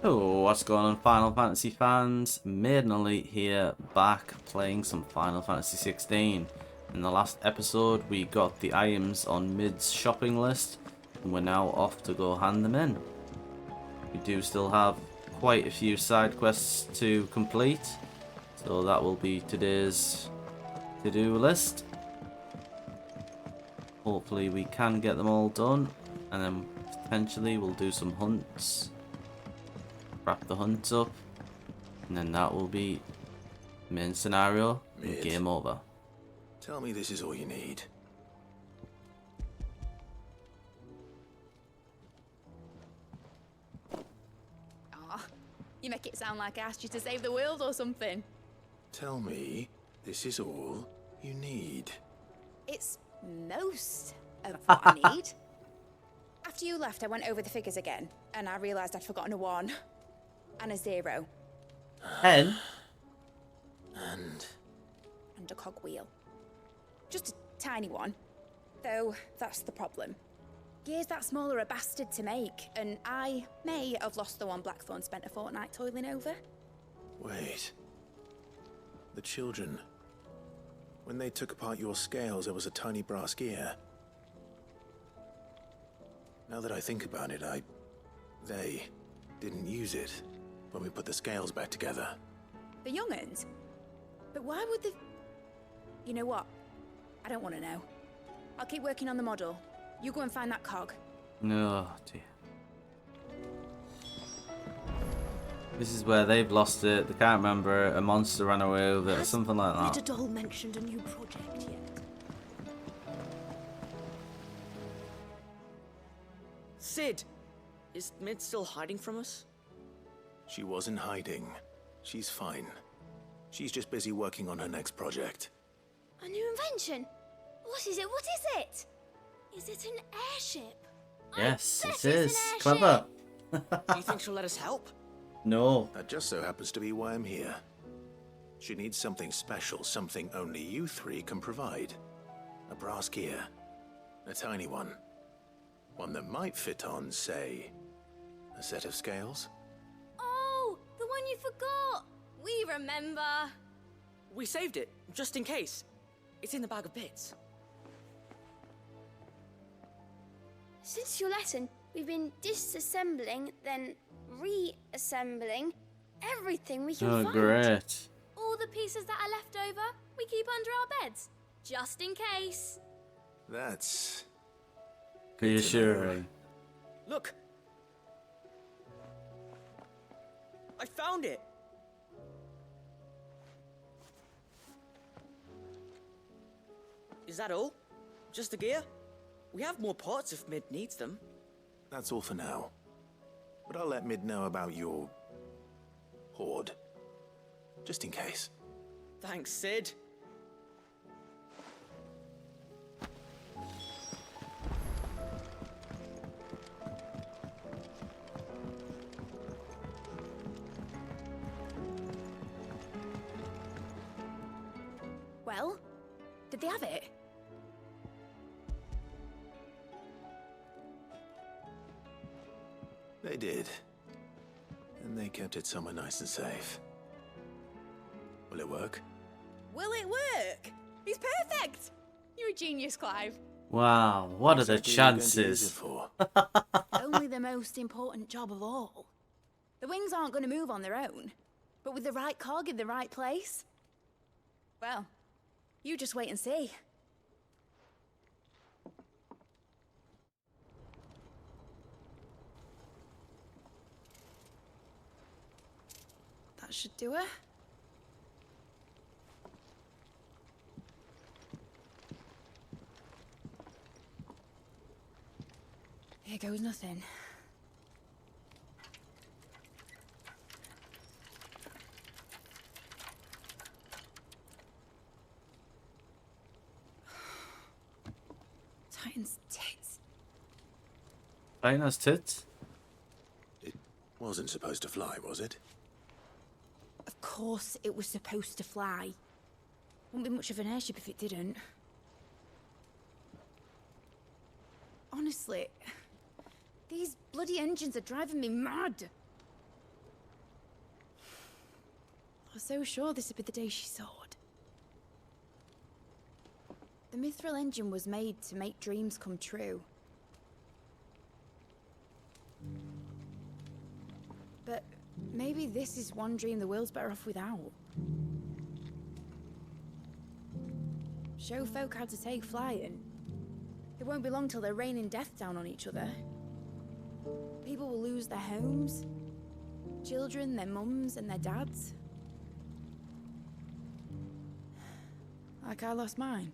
Oh, what's going on, Final Fantasy fans? Maiden Elite here, back playing some Final Fantasy 16. In the last episode, we got the items on Mid's shopping list, and we're now off to go hand them in. We do still have quite a few side quests to complete, so that will be today's to-do list. Hopefully we can get them all done, and then potentially we'll do some hunts. Wrap the hunt up, and then that will be main scenario and Mid. game over. Tell me this is all you need. Aw, you make it sound like I asked you to save the world or something. Tell me this is all you need. It's most of what I need. After you left, I went over the figures again, and I realised I'd forgotten a 1 and a 0 10? And and a cogwheel. Just a tiny one, though that's the problem. Gears that small are a bastard to make, and I may have lost the one Blackthorn spent a fortnight toiling over. wait. The children. When they took apart your scales, there was a tiny brass gear. Now that I think about it, they didn't use it when we put the scales back together. The young'uns? But why would the... You know what? I don't want to know. I'll keep working on the model. You go and find that cog. No, dear. This is where they've lost it. They can't remember. A monster ran away with it or something like that. Nidalee mentioned a new project yet? Sid! Is Mid still hiding from us? She wasn't hiding. She's fine. She's just busy working on her next project. A new invention? What is it? What is it? Is it an airship? Yes, I it bet is. it's an airship. Clever. Do you think she'll let us help? No. That just so happens to be why I'm here. She needs something special, something only you three can provide. A brass gear. A tiny one. One that might fit on, say, a set of scales? Oh, the one you forgot. We remember. We saved it, just in case. It's in the bag of bits. Since your lesson, we've been disassembling, then reassembling everything we can Oh, find. great. All the pieces that are left over, we keep under our beds, just in case. That's... Reassuring. Look! I found it! Is that all? Just the gear? We have more parts if Mid needs them. That's all for now. But I'll let Mid know about your... hoard. Just in case. Thanks, Sid. Well, did they have it? They did. And they kept it somewhere nice and safe. Will it work? Will it work? He's perfect! You're a genius, Clive. Wow, what are the Exactly what are you going to use it chances? for? Only the most important job of all. The wings aren't going to move on their own, but with the right cog in the right place, well, you just wait and see. That should do it. Here goes nothing. Titan's tits. Titan's tits? It wasn't supposed to fly, was it? Of course it was supposed to fly. Wouldn't be much of an airship if it didn't. Honestly, these bloody engines are driving me mad. was so sure this would be the day she soared. The Mithril engine was made to make dreams come true. But maybe this is one dream the world's better off without. Show folk how to take flying. It won't be long till they're raining death down on each other. People will lose their homes. Children, their mums and their dads. Like I lost mine.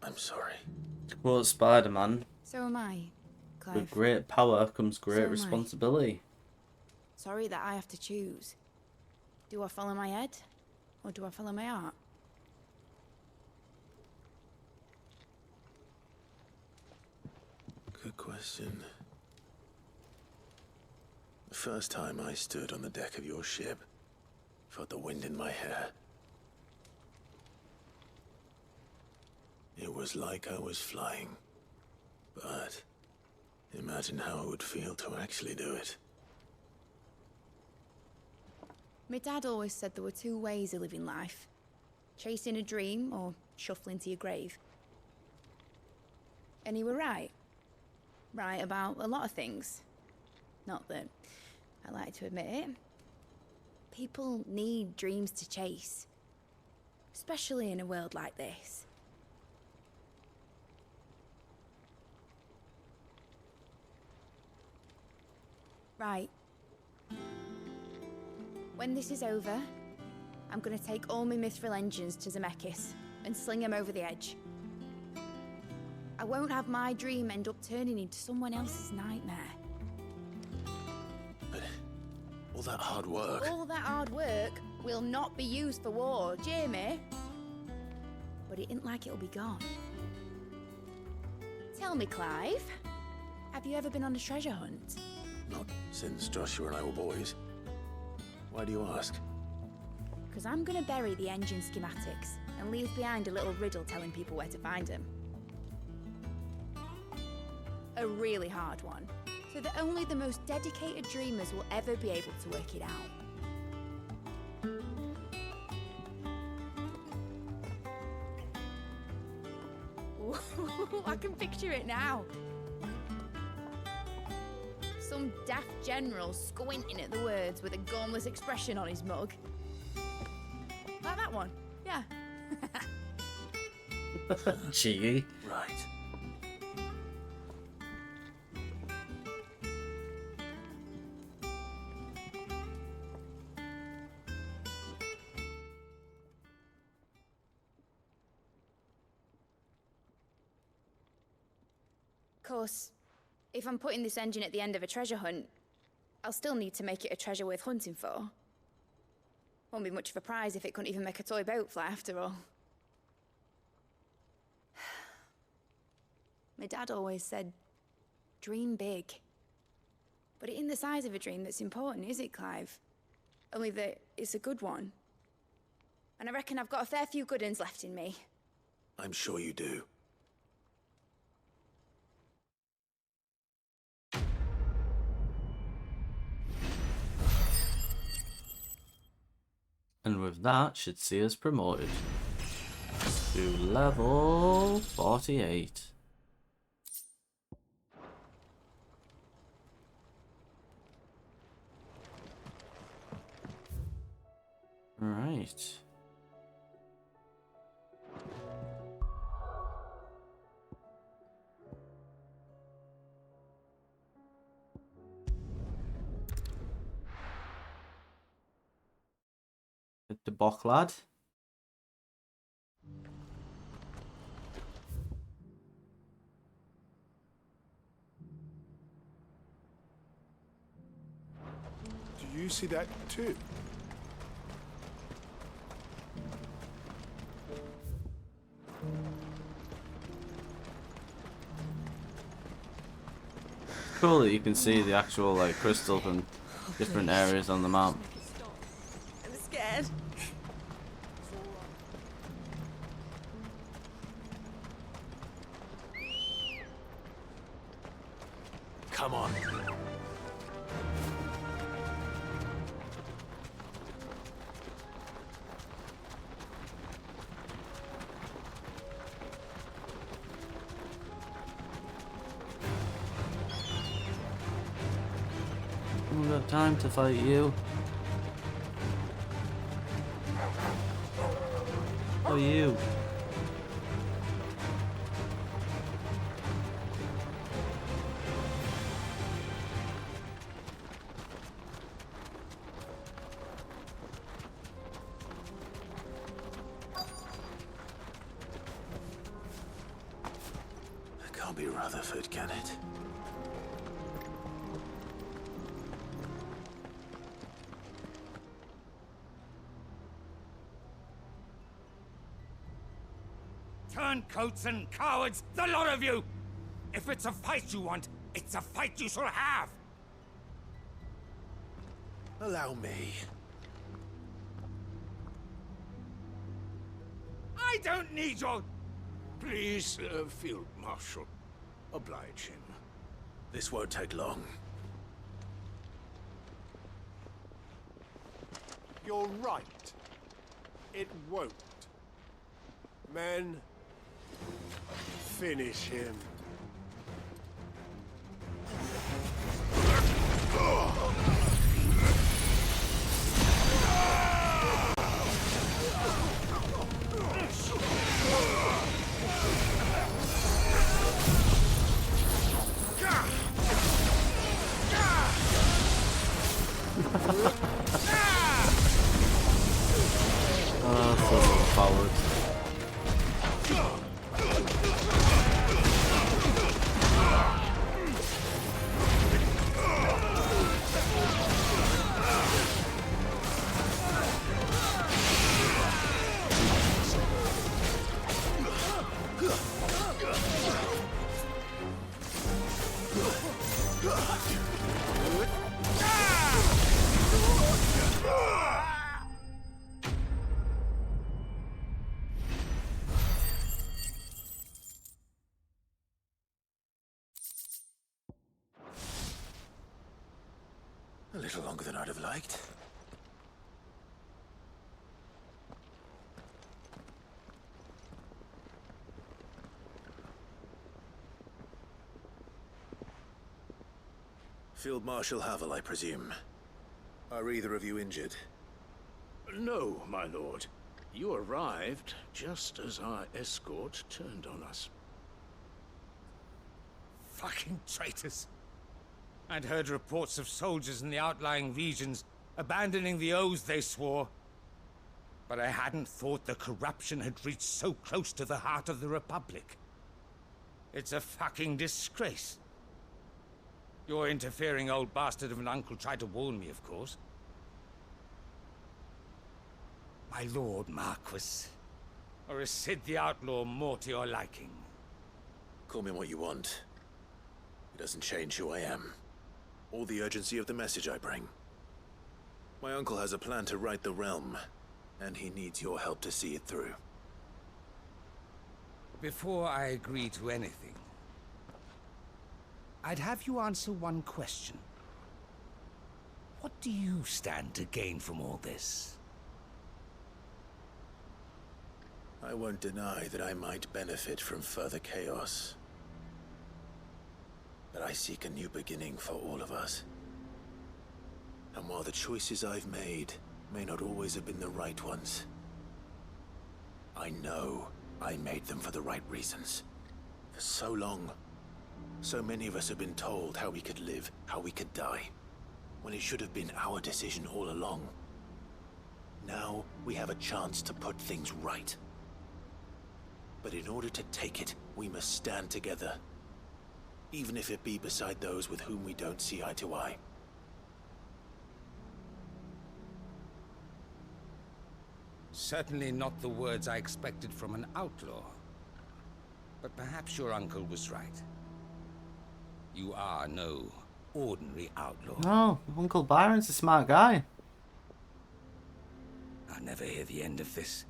I'm sorry. To quote Spider-Man, So am I, Clive. with great power comes So great am I. responsibility. Sorry that I have to choose. Do I follow my head? Or do I follow my heart? Good question. The first time I stood on the deck of your ship, felt the wind in my hair. It was like I was flying. But imagine how it would feel to actually do it. My dad always said there were two ways of living life. Chasing a dream or shuffling to your grave. And he were right. Right about a lot of things. Not that I like to admit it. People need dreams to chase. Especially in a world like this. Right. When this is over, I'm gonna take all my Mithril engines to Zemeckis and sling them over the edge. I won't have my dream end up turning into someone else's nightmare. But all that hard work. All that hard work will not be used for war, Jamie. But it ain't like it'll be gone. Tell me, Clive, have you ever been on a treasure hunt? Not since Joshua and I were boys. Why do you ask? Because I'm gonna bury the engine schematics and leave behind a little riddle telling people where to find them. A really hard one, so that only the most dedicated dreamers will ever be able to work it out. Ooh, I can picture it now. Some daft general squinting at the words with a gormless expression on his mug. Like that one, yeah. Cheeky. Right. Of course, if I'm putting this engine at the end of a treasure hunt, I'll still need to make it a treasure worth hunting for. Won't be much of a prize if it couldn't even make a toy boat fly after all. My dad always said, dream big. But it ain't the size of a dream that's important, is it, Clive? Only that it's a good one. And I reckon I've got a fair few good uns left in me. I'm sure you do. And with that, should see us promoted to level 48. Right. The Bok lad. Do you see that too? Cool that you can see the actual like crystal from different areas on the map. I'm scared. Come on. time to fight you. Who are you? It can't be Rutherford, can it? Turncoats and cowards, the lot of you! If it's a fight you want, it's a fight you shall have! Allow me. I don't need your... Please, Field Marshal, oblige him. This won't take long. You're right. It won't. Men, finish him. So forward. A little longer than I'd have liked. Field Marshal Havel, I presume. Are either of you injured? No, my lord. You arrived just as our escort turned on us. Fucking traitors! I'd heard reports of soldiers in the outlying regions abandoning the oaths they swore. But I hadn't thought the corruption had reached so close to the heart of the Republic. It's a fucking disgrace. Your interfering old bastard of an uncle tried to warn me, of course. My lord Marquis. Or is Sid the Outlaw more to your liking? Call me what you want. It doesn't change who I am, or the urgency of the message I bring. My uncle has a plan to right the realm, and he needs your help to see it through. Before I agree to anything, I'd have you answer one question. What do you stand to gain from all this? I won't deny that I might benefit from further chaos. But I seek a new beginning for all of us. And while the choices I've made may not always have been the right ones, I know I made them for the right reasons. For so long, so many of us have been told how we could live, how we could die, when it should have been our decision all along. Now we have a chance to put things right. But in order to take it, we must stand together. Even if it be beside those with whom we don't see eye to eye. Certainly not the words I expected from an outlaw. But perhaps your uncle was right. You are no ordinary outlaw. No, Uncle Byron's a smart guy. I'll never hear the end of this.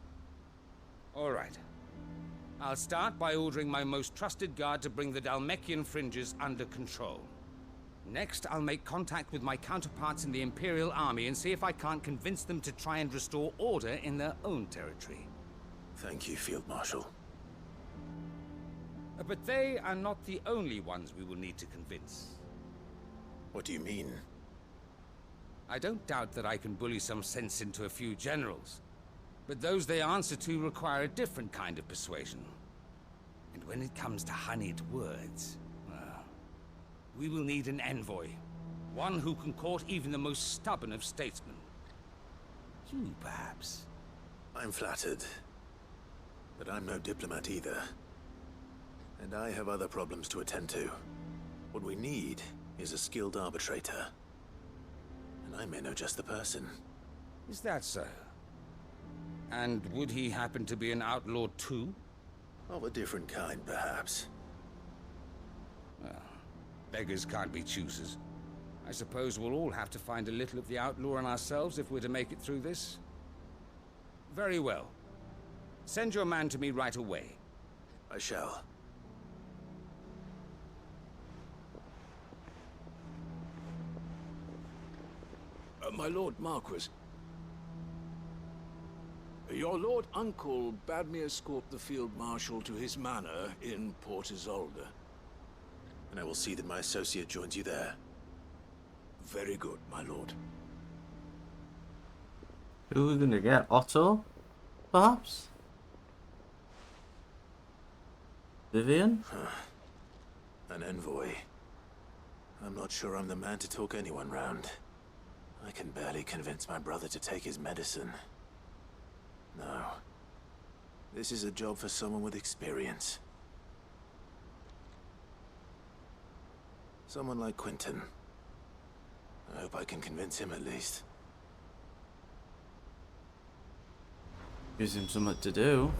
All right. I'll start by ordering my most trusted guard to bring the Dhalmekian fringes under control. Next, I'll make contact with my counterparts in the Imperial Army and see if I can't convince them to try and restore order in their own territory. Thank you, Field Marshal. But they are not the only ones we will need to convince. What do you mean? I don't doubt that I can bully some sense into a few generals, but those they answer to require a different kind of persuasion. And when it comes to honeyed words, well, we will need an envoy. One who can court even the most stubborn of statesmen. You, perhaps? I'm flattered. But I'm no diplomat either. And I have other problems to attend to. What we need is a skilled arbitrator. And I may know just the person. Is that so? And would he happen to be an outlaw too? Of a different kind, perhaps. Well, beggars can't be choosers. I suppose we'll all have to find a little of the outlaw in ourselves if we're to make it through this. Very well. Send your man to me right away. I shall. My Lord Marquis. Your Lord Uncle bade me escort the Field Marshal to his manor in Port Isolde. And I will see that my associate joins you there. Very good, my lord. Who are we gonna get? Otto? Perhaps? Vivian? An envoy. I'm not sure I'm the man to talk anyone round. I can barely convince my brother to take his medicine. No. This is a job for someone with experience. Someone like Quentin. I hope I can convince him at least. Gives him something to do.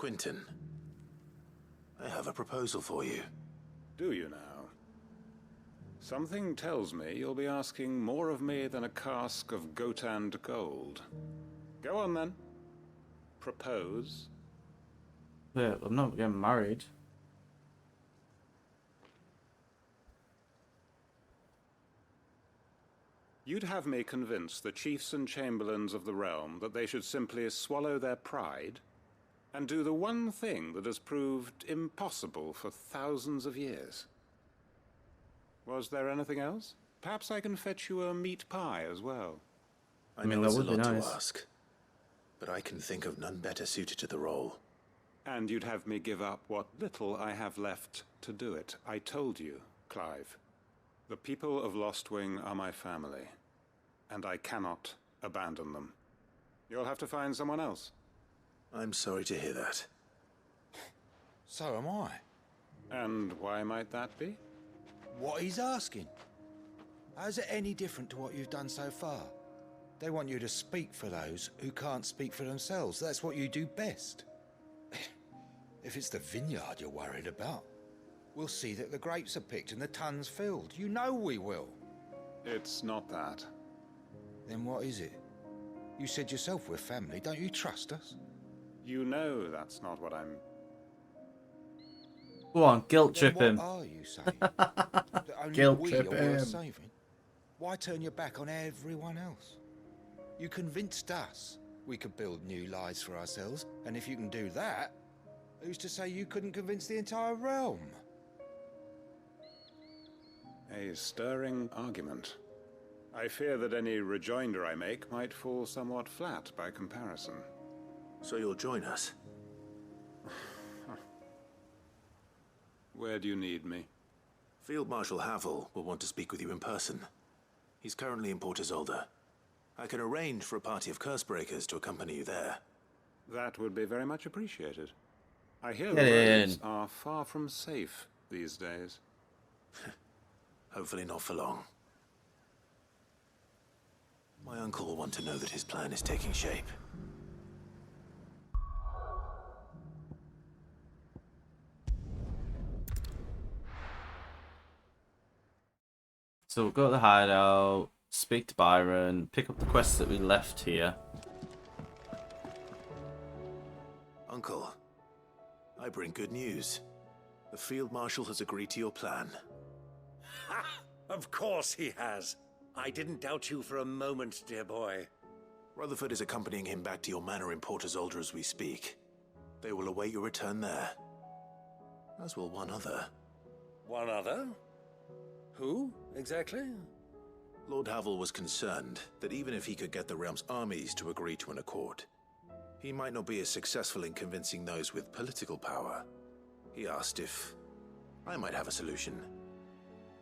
Quentin, I have a proposal for you. Do you now? Something tells me you'll be asking more of me than a cask of Gotand gold. Go on then. Propose. Wait, I'm not getting married. You'd have me convince the chiefs and chamberlains of the realm that they should simply swallow their pride and do the one thing that has proved impossible for thousands of years. Was there anything else? Perhaps I can fetch you a meat pie as well. I mean, that that's a would be lot nice. to ask, but I can think of none better suited to the role. And you'd have me give up what little I have left to do it. I told you, Clive. The people of Lostwing are my family, and I cannot abandon them. You'll have to find someone else. I'm sorry to hear that. So am I. And why might that be? What he's asking. How's it any different to what you've done so far? They want you to speak for those who can't speak for themselves. That's what you do best. If it's the vineyard you're worried about, we'll see that the grapes are picked and the tons filled. You know we will. It's not that. Then what is it? You said yourself we're family. Don't you trust us? You know that's not what I'm... Go on, guilt Then trip him. what are you saying? That only Guilt we trip are worth him. saving? Why turn your back on everyone else? You convinced us we could build new lives for ourselves, and if you can do that, who's to say you couldn't convince the entire realm? A stirring argument. I fear that any rejoinder I make might fall somewhat flat by comparison. So you'll join us? Where do you need me? Field Marshal Havel will want to speak with you in person. He's currently in Port Isolde. I can arrange for a party of Cursebreakers to accompany you there. That would be very much appreciated. I hear Get the in. roads are far from safe these days. Hopefully not for long. My uncle will want to know that his plan is taking shape. So we'll go to the hideout, speak to Byron, pick up the quests that we left here. Uncle, I bring good news. The Field Marshal has agreed to your plan. Ha! Of course he has. I didn't doubt you for a moment, dear boy. Rutherford is accompanying him back to your manor in Port Isolde as we speak. They will await your return there. As will one other. One other? Who, exactly? Lord Havel was concerned that even if he could get the realm's armies to agree to an accord, he might not be as successful in convincing those with political power. He asked if I might have a solution,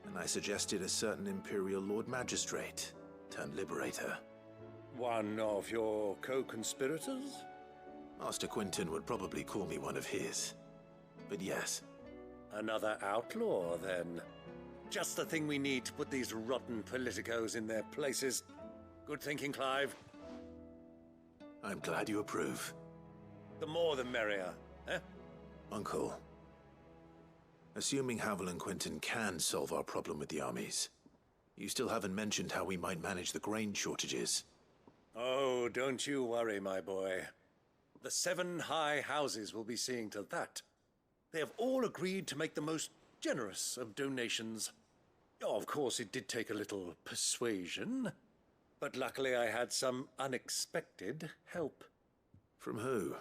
and I suggested a certain Imperial Lord Magistrate turned Liberator. One of your co-conspirators? Master Quinton would probably call me one of his, but yes. Another outlaw, then. Just the thing we need to put these rotten politicos in their places. Good thinking, Clive. I'm glad you approve. The more the merrier, eh? Uncle, assuming Havel and Quinton can solve our problem with the armies, you still haven't mentioned how we might manage the grain shortages. Oh, don't you worry, my boy. The 7 high houses will be seeing to that. They have all agreed to make the most generous of donations. Oh, of course, it did take a little persuasion, but luckily I had some unexpected help. From who?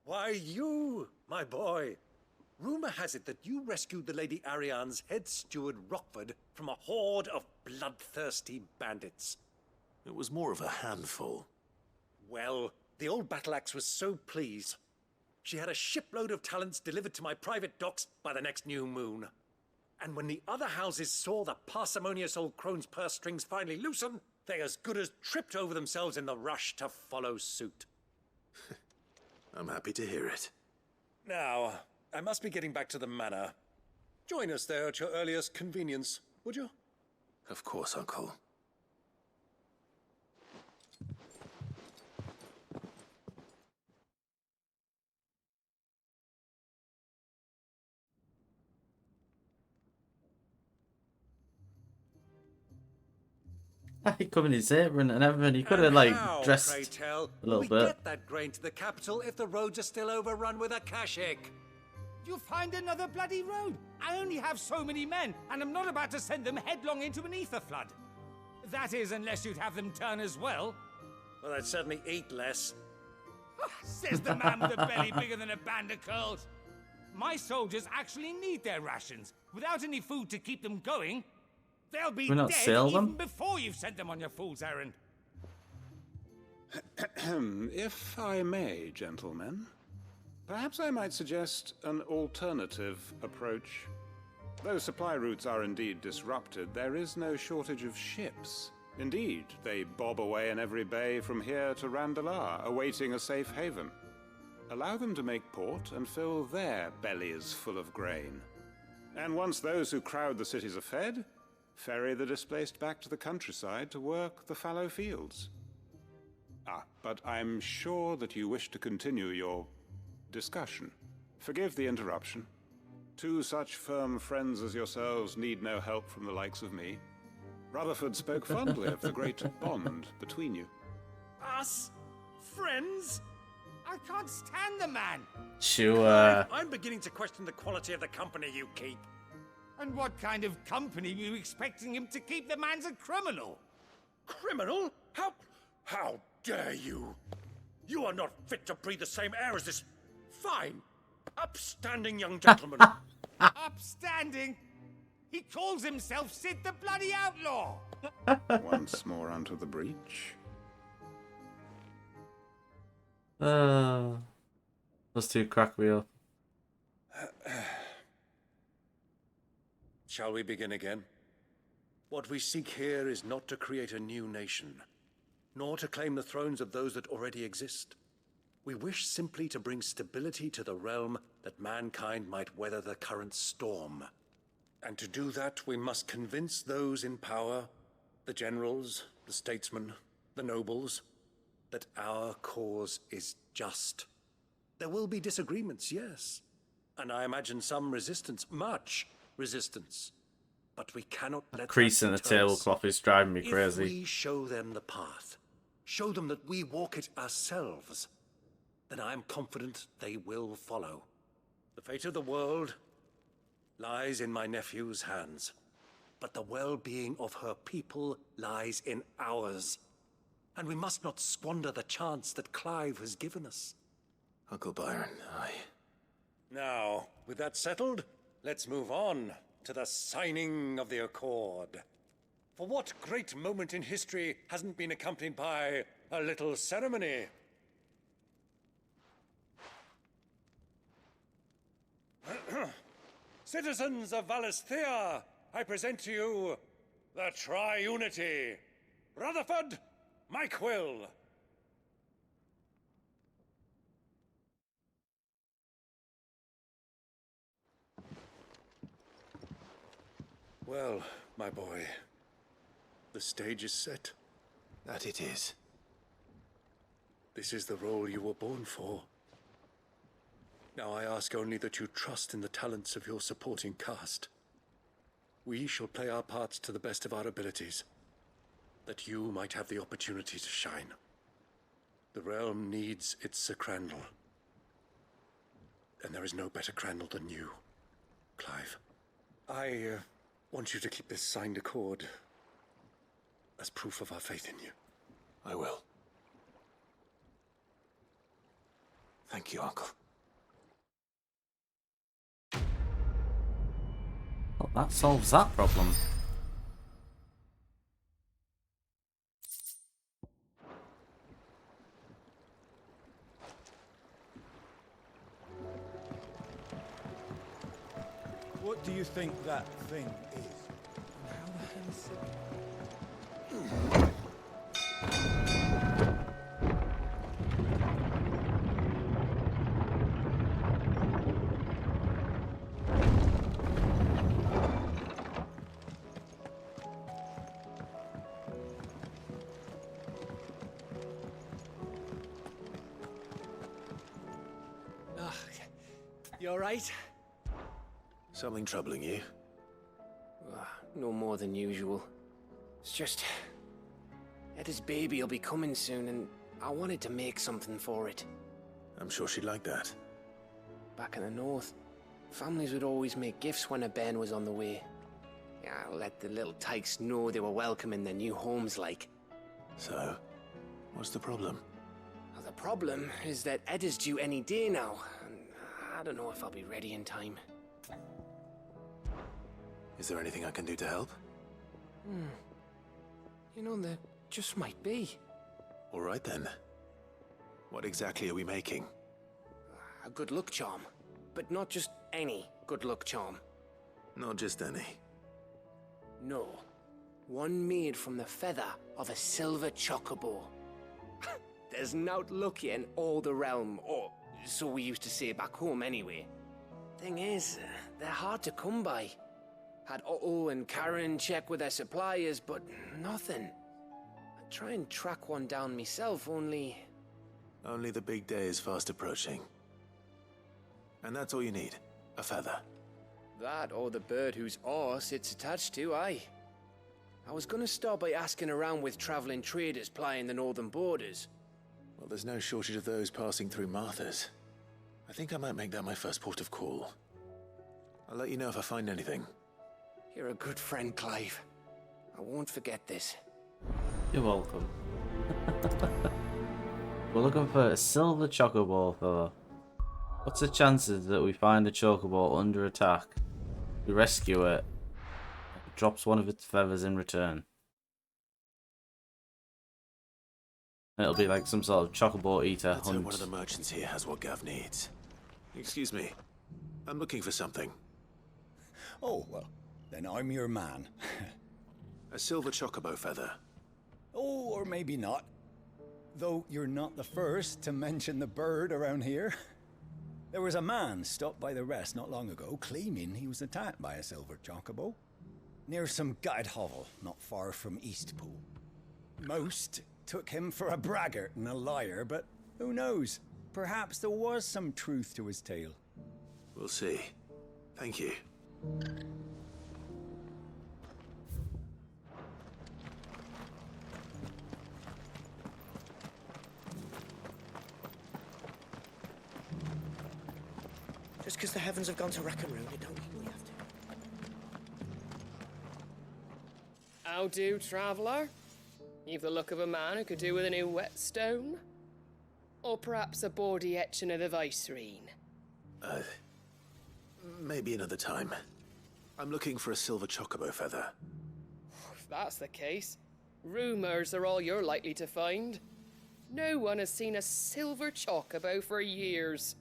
Why, you, my boy. Rumor has it that you rescued the Lady Ariane's head steward Rockford from a horde of bloodthirsty bandits. It was more of a handful. Well, the old battle axe was so pleased. She had a shipload of talents delivered to my private docks by the next new moon. And when the other houses saw the parsimonious old crone's purse strings finally loosen, they as good as tripped over themselves in the rush to follow suit. I'm happy to hear it. Now, I must be getting back to the manor. Join us there at your earliest convenience, would you? Of course, Uncle. He come in his apron and everything. He could have like How, dressed pray tell, a little we bit. get that grain to the capital if the roads are still overrun with Akashic? You find another bloody road. I only have so many men, and I'm not about to send them headlong into an ether flood. That is, unless you'd have them turn as well. Well, I'd certainly eat less. Says the man with a belly bigger than a band of curls. My soldiers actually need their rations. Without any food to keep them going, they'll be Why not dead sell even them? before you've sent them on your fool's errand. If I may, gentlemen, perhaps I might suggest an alternative approach. Though supply routes are indeed disrupted, there is no shortage of ships. Indeed, they bob away in every bay from here to Randalar, awaiting a safe haven. Allow them to make port and fill their bellies full of grain. And once those who crowd the cities are fed, ferry the displaced back to the countryside to work the fallow fields. But I'm sure that you wish to continue your discussion. Forgive the interruption. 2 such firm friends as yourselves need no help from the likes of me. Rutherford spoke fondly of the great bond between you. Us? Friends? I can't stand the man. Sure. I'm beginning to question the quality of the company you keep. And what kind of company were you expecting him to keep? The man's a criminal. Criminal? How dare you? You are not fit to breathe the same air as this fine, upstanding young gentleman. Upstanding? He calls himself Sid the Bloody Outlaw. Once more onto the breach. Those 2 crack me up. Shall we begin again? What we seek here is not to create a new nation, nor to claim the thrones of those that already exist. We wish simply to bring stability to the realm that mankind might weather the current storm. And to do that, we must convince those in power, the generals, the statesmen, the nobles, that our cause is just. There will be disagreements, yes. And I imagine some resistance, much resistance. But we cannot let Crease in the that deter us. tablecloth is driving me crazy. If we show them the path, show them that we walk it ourselves, then I am confident they will follow. The fate of the world lies in my nephew's hands, but the well-being of her people lies in ours. And we must not squander the chance that Clive has given us. Uncle Byron, Now, with that settled, let's move on to the signing of the Accord. For what great moment in history hasn't been accompanied by a little ceremony? Citizens of Valisthea, I present to you the Triunity. Rutherford, Mike Will. Well, my boy, the stage is set. That it is. This is the role you were born for. Now I ask only that you trust in the talents of your supporting cast. We shall play our parts to the best of our abilities, that you might have the opportunity to shine. The realm needs its Sir Crandall. And there is no better Crandall than you, Clive. I want you to keep this signed accord as proof of our faith in you. I will. Thank you, Uncle. Well, that solves that problem. What do you think that thing is? How the hell is it? You alright? Something troubling you? No more than usual. It's just... Etta's baby will be coming soon, and I wanted to make something for it. I'm sure she'd like that. Back in the north, families would always make gifts when a bairn was on the way. Yeah, let the little tykes know they were welcome in their new homes, like. So, what's the problem? Well, the problem is that Etta's due any day now, and I don't know if I'll be ready in time. Is there anything I can do to help? You know, there just might be. All right then. What exactly are we making? A good luck charm. But not just any good luck charm. Not just any. No. One made from the feather of a silver chocobo. There's naught luckier in all the realm, or so we used to say back home anyway. Thing is, they're hard to come by. Had Otto and Karen check with their suppliers, but nothing. I try and track one down myself, only... Only the big day is fast approaching. And that's all you need, a feather. That or the bird whose horse it's attached to, aye. I was gonna start by asking around with traveling traders plying the northern borders. Well, there's no shortage of those passing through Martha's. I think I might make that my first port of call. I'll let you know if I find anything. You're a good friend, Clive. I won't forget this. You're welcome. We're looking for a silver chocobo, fella. What's the chances that we find a chocobo under attack? We rescue it. It drops one of its feathers in return. It'll be like some sort of chocobo eater Let's hope hunt. one of the merchants here has what Gav needs. Excuse me. I'm looking for something. Oh, well, then I'm your man. A silver chocobo feather. Oh, or maybe not. Though you're not the first to mention the bird around here. There was a man stopped by the rest not long ago claiming he was attacked by a silver chocobo near some gutted hovel not far from Eastpool. Most took him for a braggart and a liar, but who knows? Perhaps there was some truth to his tale. We'll see. Thank you. Just because the heavens have gone to rack and ruin, it don't mean we have to. How do, traveller? You've the look of a man who could do with a new whetstone. Or perhaps a bawdy etching of the Vicereine. Maybe another time. I'm looking for a silver chocobo feather. If that's the case, rumours are all you're likely to find. No one has seen a silver chocobo for years.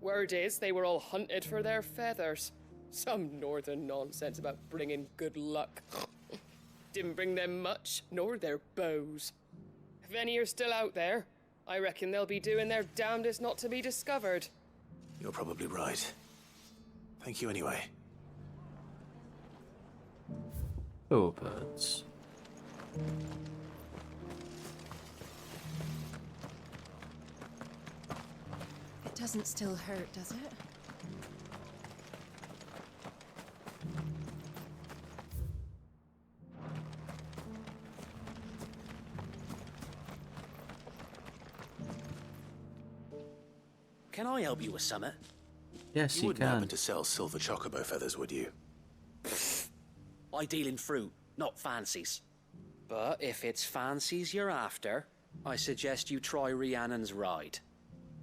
Word is they were all hunted for their feathers. Some northern nonsense about bringing good luck. Didn't bring them much, nor their bows. If any are still out there, I reckon they'll be doing their damnedest not to be discovered. You're probably right. Thank you anyway. Oh, birds. It doesn't still hurt, does it? Can I help you with something? Yes, you wouldn't can. happen to sell silver chocobo feathers, would you? I deal in fruit, not fancies. But if it's fancies you're after, I suggest you try Rhiannon's ride.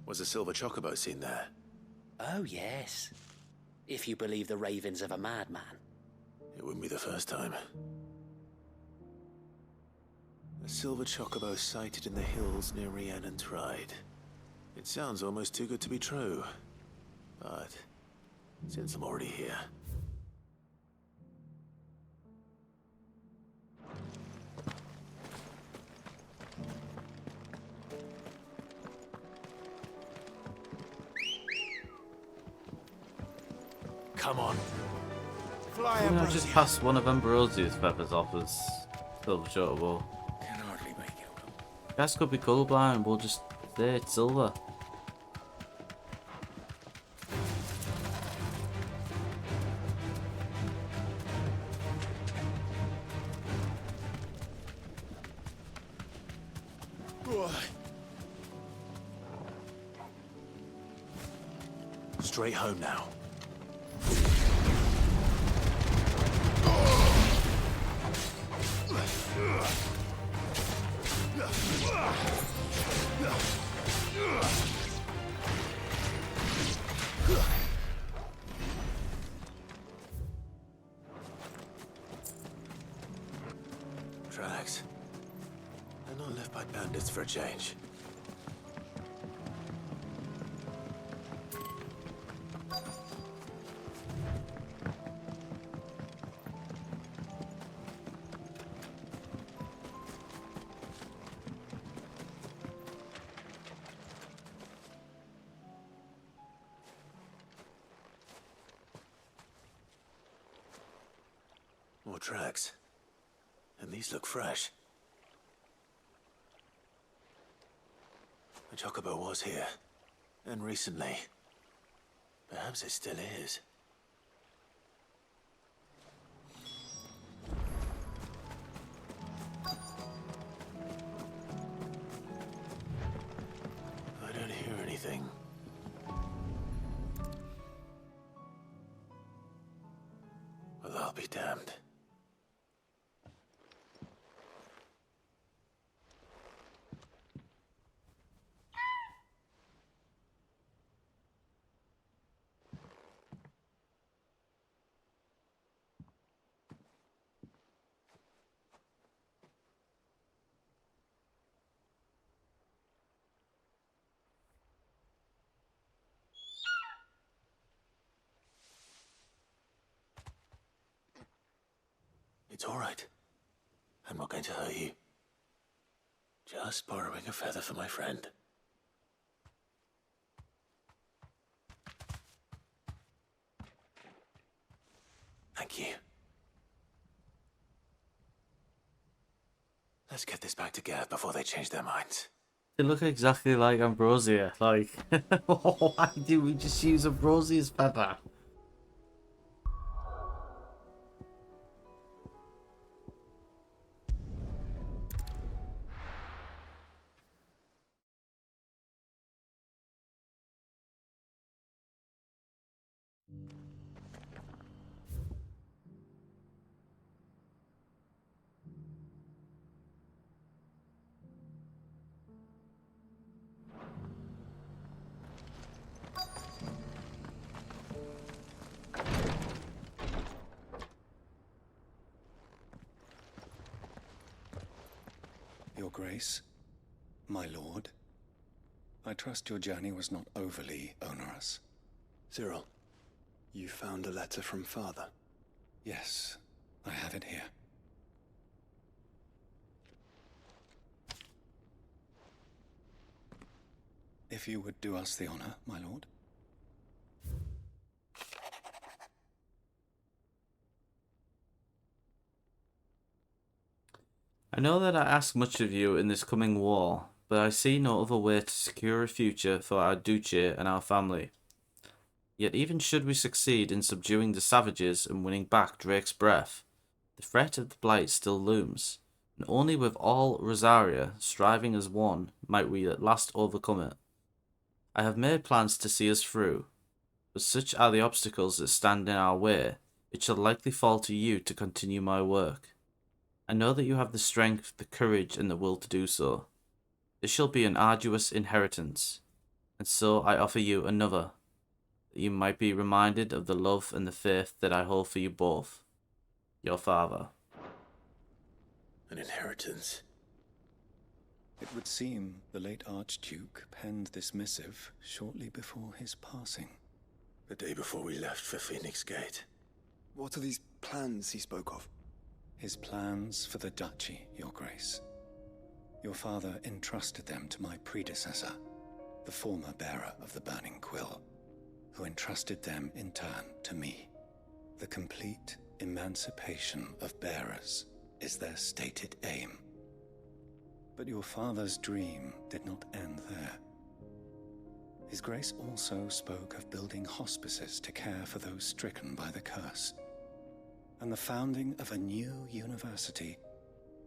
Was a silver chocobo seen there? Oh, yes. If you believe the ravings of a madman. It wouldn't be the first time. A silver chocobo sighted in the hills near Rhiannon's Ride. It sounds almost too good to be true. But since I'm already here... Come on. Fly I up, just passed one of Ambrosia's feathers off as silver chocobo. Can hardly make it up. Guys could be colourblind, we'll just say it's silver. Straight home now. Tracks. They're not left by bandits for a change. More tracks. And these look fresh. The chocobo was here. And recently. Perhaps it still is. I don't hear anything. Well, I'll be damned. It's all right. I'm not going to hurt you. Just borrowing a feather for my friend. Thank you. Let's get this back to Gerd before they change their minds. They look exactly like Ambrosia. Like, why do we just use Ambrosia's feather? Your Grace, my lord, I trust your journey was not overly onerous. Cyril, you found a letter from Father? Yes, I have it here. If you would do us the honor, my lord. I know that I ask much of you in this coming war, but I see no other way to secure a future for our Duce and our family. Yet even should we succeed in subduing the savages and winning back Drake's breath, the threat of the Blight still looms, and only with all Rosaria striving as one might we at last overcome it. I have made plans to see us through, but such are the obstacles that stand in our way, it shall likely fall to you to continue my work. I know that you have the strength, the courage, and the will to do so. This shall be an arduous inheritance, and so I offer you another, that you might be reminded of the love and the faith that I hold for you both. Your father. An inheritance? It would seem the late Archduke penned this missive shortly before his passing. The day before we left for Phoenix Gate. What are these plans he spoke of? His plans for the duchy, Your Grace. Your father entrusted them to my predecessor, the former bearer of the Burning Quill, who entrusted them in turn to me. The complete emancipation of bearers is their stated aim. But your father's dream did not end there. His Grace also spoke of building hospices to care for those stricken by the curse, and the founding of a new university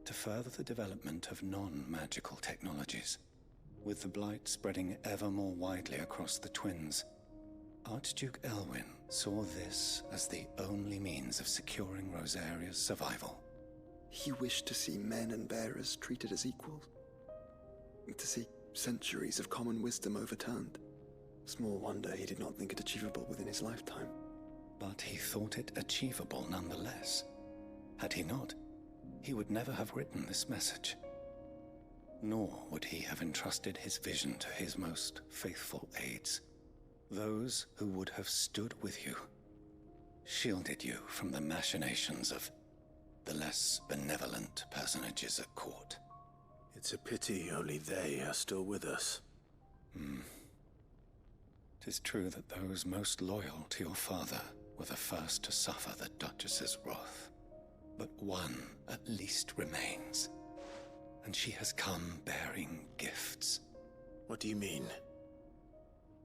to further the development of non-magical technologies. With the Blight spreading ever more widely across the Twins, Archduke Elwyn saw this as the only means of securing Rosaria's survival. He wished to see men and bearers treated as equals. To see centuries of common wisdom overturned. Small wonder he did not think it achievable within his lifetime. But he thought it achievable nonetheless. Had he not, he would never have written this message. Nor would he have entrusted his vision to his most faithful aides, those who would have stood with you, shielded you from the machinations of the less benevolent personages at court. It's a pity only they are still with us. 'Tis true that those most loyal to your father were the first to suffer the Duchess's wrath. But one at least remains, and she has come bearing gifts. What do you mean?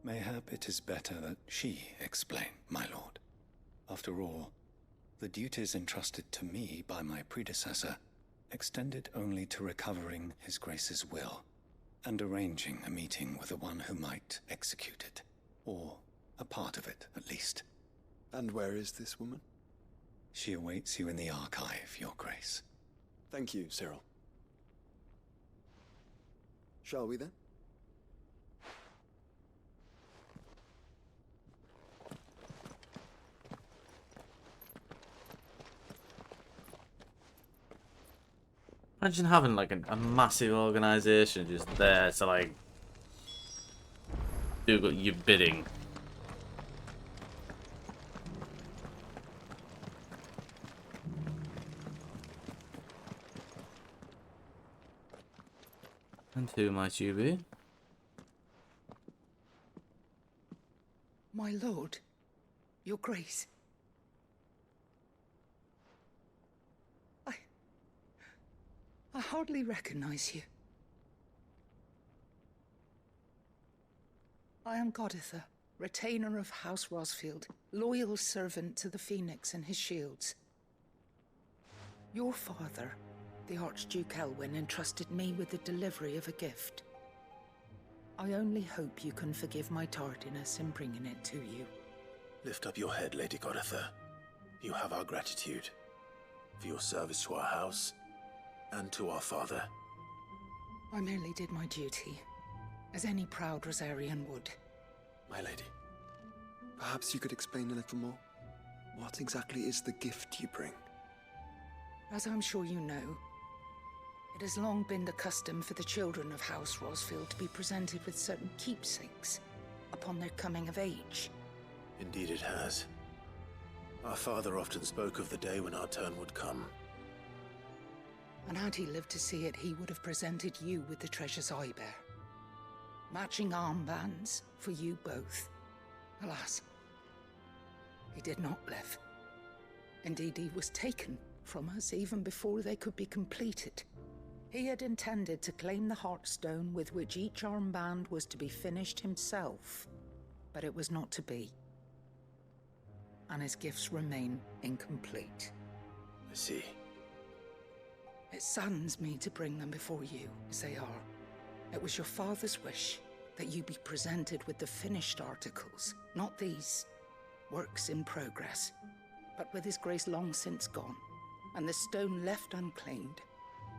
Mayhap it is better that she explain, my lord. After all, the duties entrusted to me by my predecessor extended only to recovering His Grace's will and arranging a meeting with the one who might execute it, or a part of it at least. And where is this woman? She awaits you in the archive, Your Grace. Thank you, Cyril. Shall we then? Imagine having like a massive organization just there to like do your bidding. who might you be? My lord, your grace. I hardly recognize you. I am Goditha, retainer of House Rosfield, loyal servant to the Phoenix and his shields. Your father, the Archduke Elwyn, entrusted me with the delivery of a gift. I only hope you can forgive my tardiness in bringing it to you. Lift up your head, Lady Goditha. You have our gratitude for your service to our house and to our father. I merely did my duty, as any proud Rosarian would. My lady, perhaps you could explain a little more? What exactly is the gift you bring? As I'm sure you know, it has long been the custom for the children of House Rosfield to be presented with certain keepsakes upon their coming of age. Indeed it has. Our father often spoke of the day when our turn would come. And had he lived to see it, he would have presented you with the treasures I bear. Matching armbands for you both. Alas, he did not live. Indeed, he was taken from us even before they could be completed. He had intended to claim the Heartstone with which each armband was to be finished himself, but it was not to be. And his gifts remain incomplete. I see. It saddens me to bring them before you, as they are. It was your father's wish that you be presented with the finished articles, not these works in progress. But with his grace long since gone, and the stone left unclaimed,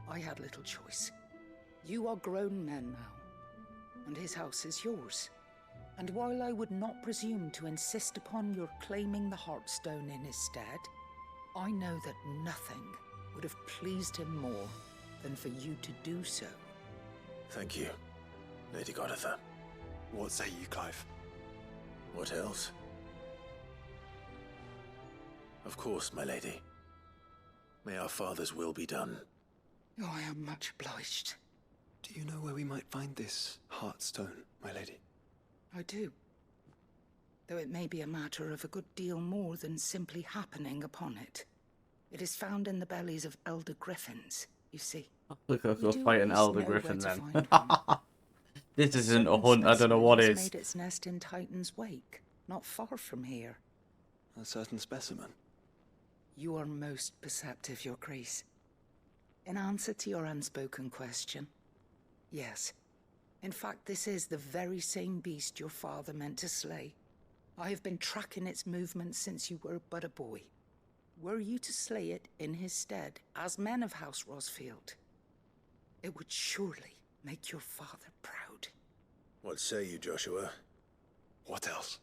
I had little choice. You are grown men now, and his house is yours. And while I would not presume to insist upon your claiming the Heartstone in his stead, I know that nothing would have pleased him more than for you to do so. Thank you, Lady Goditha. What say you, Clive? What else? Of course, my lady. May our father's will be done. Oh, I am much obliged. Do you know where we might find this Heartstone, my lady? I do. Though it may be a matter of a good deal more than simply happening upon it. It is found in the bellies of elder griffins, you see. Look, I'll go fight an elder griffin then. This isn't a hunt, I don't know what is. Made its nest in Titan's Wake, not far from here. A certain specimen. You are most perceptive, Your Grace. In answer to your unspoken question, yes. In fact, this is the very same beast your father meant to slay. I have been tracking its movements since you were but a boy. Were you to slay it in his stead, as men of House Rosfield, it would surely make your father proud. What say you, Joshua? What else?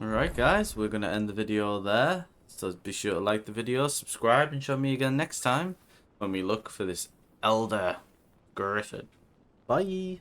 Alright guys, we're going to end the video there. So be sure to like the video, subscribe, and join me again next time when we look for this elder griffin. Bye!